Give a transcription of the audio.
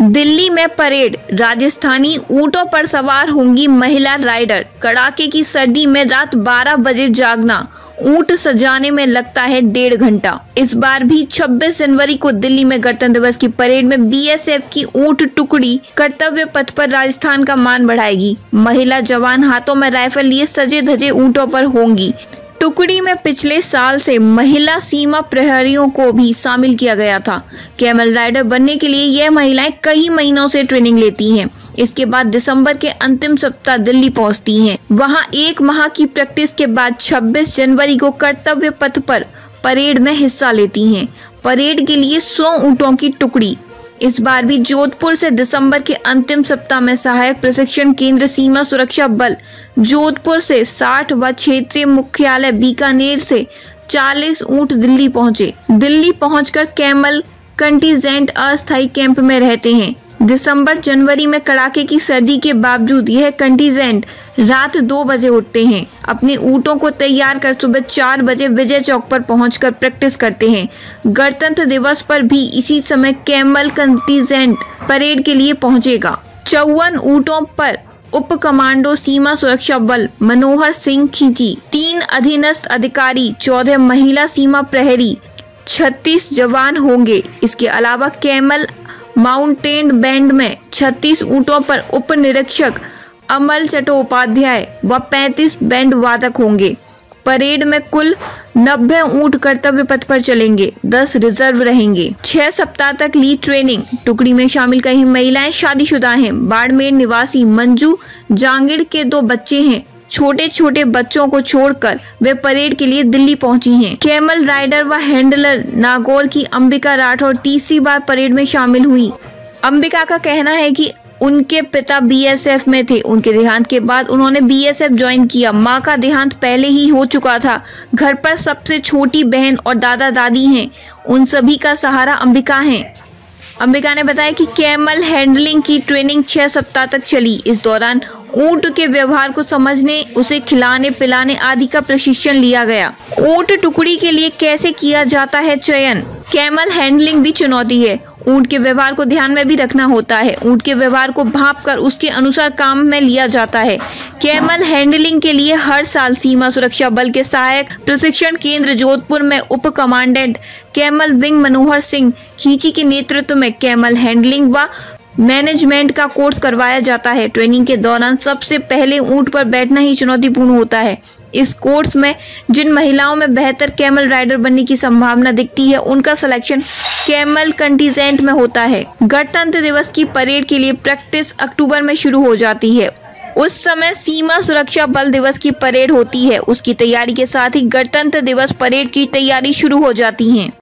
दिल्ली में परेड, राजस्थानी ऊंटों पर सवार होंगी महिला राइडर। कड़ाके की सर्दी में रात 12 बजे जागना, ऊंट सजाने में लगता है 1.5 घंटा। इस बार भी 26 जनवरी को दिल्ली में गणतंत्र दिवस की परेड में बीएसएफ की ऊंट टुकड़ी कर्तव्य पथ पर राजस्थान का मान बढ़ाएगी। महिला जवान हाथों में राइफल लिए सजे धजे ऊंटों पर होंगी। टुकड़ी में पिछले साल से महिला सीमा प्रहरियों को भी शामिल किया गया था। कैमल राइडर बनने के लिए यह महिलाएं कई महीनों से ट्रेनिंग लेती हैं। इसके बाद दिसंबर के अंतिम सप्ताह दिल्ली पहुंचती हैं। वहां 1 माह की प्रैक्टिस के बाद 26 जनवरी को कर्तव्य पथ पर परेड में हिस्सा लेती हैं। परेड के लिए 100 ऊंटों की टुकड़ी। इस बार भी जोधपुर से दिसंबर के अंतिम सप्ताह में सहायक प्रशिक्षण केंद्र सीमा सुरक्षा बल जोधपुर से 60 व क्षेत्रीय मुख्यालय बीकानेर से 40 ऊंट दिल्ली पहुंचे। दिल्ली पहुंचकर कैमल कंटीजेंट अस्थायी कैंप में रहते हैं। दिसंबर जनवरी में कड़ाके की सर्दी के बावजूद यह कंटीजेंट रात 2 बजे उठते हैं। अपने ऊंटों को तैयार कर सुबह 4 बजे विजय चौक पर पहुंचकर प्रैक्टिस करते हैं। गणतंत्र दिवस पर भी इसी समय कैमल कंटीजेंट परेड के लिए पहुंचेगा। 54 ऊंटों पर उप कमांडो सीमा सुरक्षा बल मनोहर सिंह खींची, 3 अधीनस्थ अधिकारी, 14 महिला सीमा प्रहरी, 36 जवान होंगे। इसके अलावा कैमल माउंटेन बैंड में 36 ऊंटों पर उप निरीक्षक अमल चट्टोपाध्याय व 35 बैंड वादक होंगे। परेड में कुल 90 ऊंट कर्तव्य पथ पर चलेंगे, 10 रिजर्व रहेंगे। 6 सप्ताह तक ली ट्रेनिंग। टुकड़ी में शामिल कई महिलाएं शादीशुदा हैं। बाड़मेर निवासी मंजू जांगिड़ के 2 बच्चे हैं। छोटे छोटे बच्चों को छोड़कर वे परेड के लिए दिल्ली पहुंची हैं। कैमल राइडर व हैंडलर नागौर की अंबिका राठौर तीसरी बार परेड में शामिल हुई। अंबिका का कहना है कि उनके पिता बीएसएफ में थे। उनके देहांत के बाद उन्होंने बीएसएफ ज्वाइन किया। मां का देहांत पहले ही हो चुका था। घर पर सबसे छोटी बहन और दादा दादी हैं। उन सभी का सहारा अंबिका है। अंबिका ने बताया कि कैमल हैंडलिंग की ट्रेनिंग 6 सप्ताह तक चली। इस दौरान ऊंट के व्यवहार को समझने, उसे खिलाने पिलाने आदि का प्रशिक्षण लिया गया। ऊंट टुकड़ी के लिए कैसे किया जाता है चयन? कैमल हैंडलिंग भी चुनौती है। ऊंट के व्यवहार को ध्यान में भी रखना होता है। ऊंट के व्यवहार को भांप कर उसके अनुसार काम में लिया जाता है। कैमल हैंडलिंग के लिए हर साल सीमा सुरक्षा बल के सहायक प्रशिक्षण केंद्र जोधपुर में उप commandant camel wing Manohar Singh खींची के नेतृत्व में कैमल हैंडलिंग व मैनेजमेंट का कोर्स करवाया जाता है। ट्रेनिंग के दौरान सबसे पहले ऊंट पर बैठना ही चुनौतीपूर्ण होता है। इस कोर्स में जिन महिलाओं में बेहतर कैमल राइडर बनने की संभावना दिखती है, उनका सिलेक्शन कैमल कंटीजेंट में होता है। गणतंत्र दिवस की परेड के लिए प्रैक्टिस अक्टूबर में शुरू हो जाती है। उस समय सीमा सुरक्षा बल दिवस की परेड होती है। उसकी तैयारी के साथ ही गणतंत्र दिवस परेड की तैयारी शुरू हो जाती है।